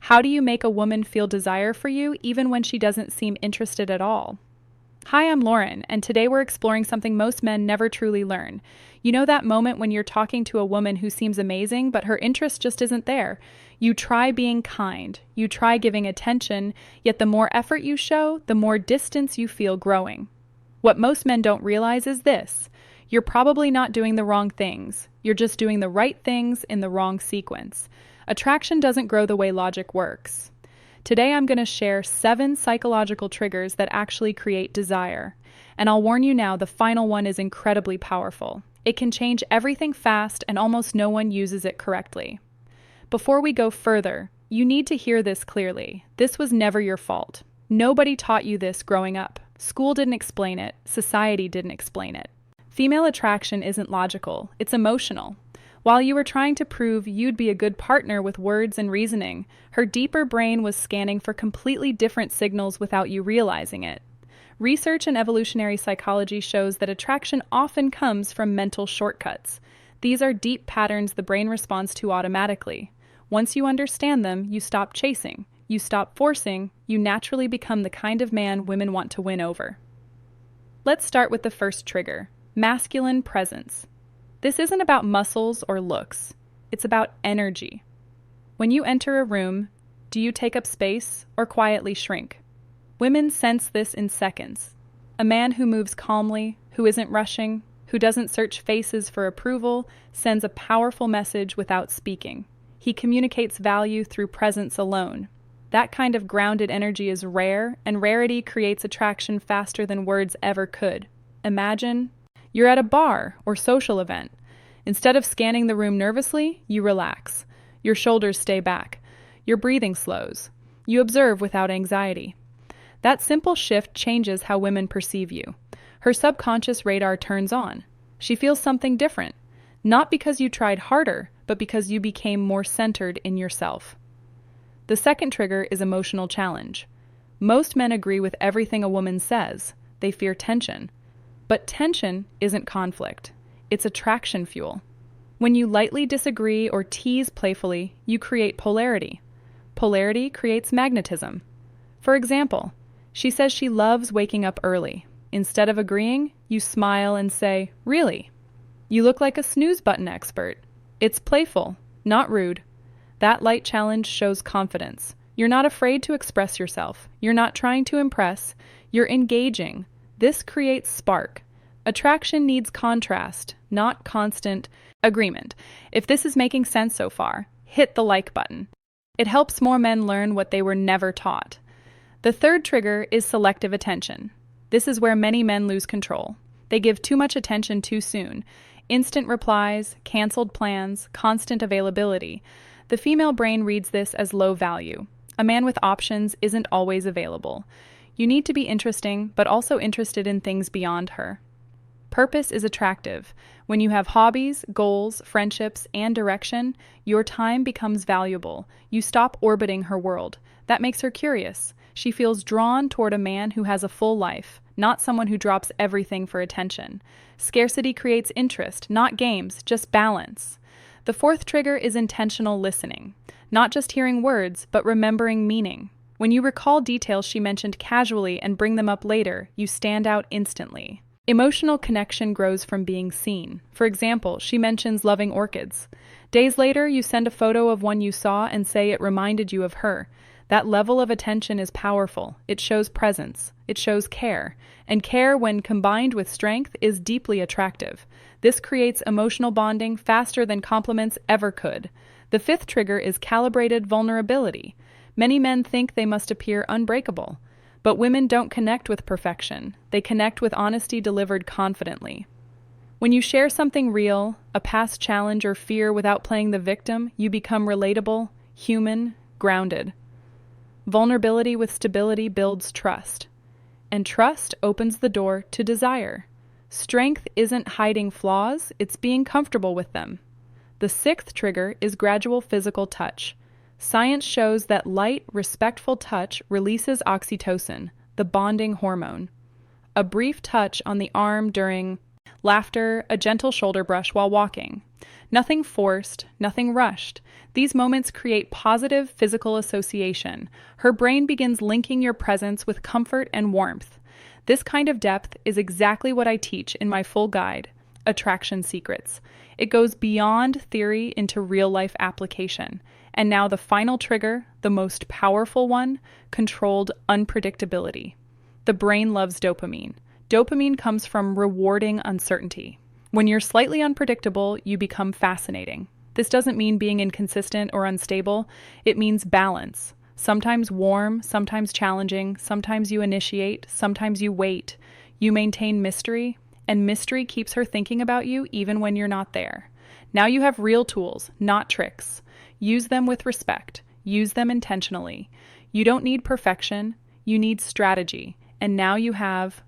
How do you make a woman feel desire for you even when she doesn't seem interested at all? Hi, I'm Lauren, and today we're exploring something most men never truly learn. You know that moment when you're talking to a woman who seems amazing, but her interest just isn't there? You try being kind, you try giving attention, yet the more effort you show, the more distance you feel growing. What most men don't realize is this: you're probably not doing the wrong things, you're just doing the right things in the wrong sequence. Attraction doesn't grow the way logic works. Today I'm going to share 7 psychological triggers that actually create desire. And I'll warn you now, the final one is incredibly powerful. It can change everything fast and almost no one uses it correctly. Before we go further, you need to hear this clearly. This was never your fault. Nobody taught you this growing up. School didn't explain it. Society didn't explain it. Female attraction isn't logical. It's emotional. While you were trying to prove you'd be a good partner with words and reasoning, her deeper brain was scanning for completely different signals without you realizing it. Research in evolutionary psychology shows that attraction often comes from mental shortcuts. These are deep patterns the brain responds to automatically. Once you understand them, you stop chasing, you stop forcing, you naturally become the kind of man women want to win over. Let's start with the first trigger: masculine presence. This isn't about muscles or looks. It's about energy. When you enter a room, do you take up space or quietly shrink? Women sense this in seconds. A man who moves calmly, who isn't rushing, who doesn't search faces for approval, sends a powerful message without speaking. He communicates value through presence alone. That kind of grounded energy is rare, and rarity creates attraction faster than words ever could. Imagine you're at a bar or social event. Instead of scanning the room nervously, you relax. Your shoulders stay back. Your breathing slows. You observe without anxiety. That simple shift changes how women perceive you. Her subconscious radar turns on. She feels something different, not because you tried harder, but because you became more centered in yourself. The second trigger is emotional challenge. Most men agree with everything a woman says. They fear tension. But tension isn't conflict. It's attraction fuel. When you lightly disagree or tease playfully, you create polarity. Polarity creates magnetism. For example, she says she loves waking up early. Instead of agreeing, you smile and say, "Really? You look like a snooze button expert." It's playful, not rude. That light challenge shows confidence. You're not afraid to express yourself. You're not trying to impress. You're engaging. This creates spark. Attraction needs contrast, not constant agreement. If this is making sense so far, hit the like button. It helps more men learn what they were never taught. The third trigger is selective attention. This is where many men lose control. They give too much attention too soon. Instant replies, canceled plans, constant availability. The female brain reads this as low value. A man with options isn't always available. You need to be interesting, but also interested in things beyond her. Purpose is attractive. When you have hobbies, goals, friendships, and direction, your time becomes valuable. You stop orbiting her world. That makes her curious. She feels drawn toward a man who has a full life, not someone who drops everything for attention. Scarcity creates interest, not games, just balance. The fourth trigger is intentional listening. Not just hearing words, but remembering meaning. When you recall details she mentioned casually and bring them up later, you stand out instantly. Emotional connection grows from being seen. For example, she mentions loving orchids. Days later, you send a photo of one you saw and say it reminded you of her. That level of attention is powerful. It shows presence. It shows care. And care, when combined with strength, is deeply attractive. This creates emotional bonding faster than compliments ever could. The fifth trigger is calibrated vulnerability. Many men think they must appear unbreakable. But women don't connect with perfection. They connect with honesty delivered confidently. When you share something real, a past challenge or fear without playing the victim, you become relatable, human, grounded. Vulnerability with stability builds trust. And trust opens the door to desire. Strength isn't hiding flaws, it's being comfortable with them. The sixth trigger is gradual physical touch. Science shows that light, respectful touch releases oxytocin, the bonding hormone. A brief touch on the arm during Laughter, a gentle shoulder brush while walking. Nothing forced, nothing rushed. These moments create positive physical association. Her brain begins linking your presence with comfort and warmth. This kind of depth is exactly what I teach in my full guide, Attraction Secrets. It goes beyond theory into real-life application. And now the final trigger, the most powerful one, controlled unpredictability. The brain loves dopamine. Dopamine comes from rewarding uncertainty. When you're slightly unpredictable, you become fascinating. This doesn't mean being inconsistent or unstable. It means balance. Sometimes warm, sometimes challenging, sometimes you initiate, sometimes you wait. You maintain mystery, and mystery keeps her thinking about you even when you're not there. Now you have real tools, not tricks. Use them with respect. Use them intentionally. You don't need perfection. You need strategy. And now you have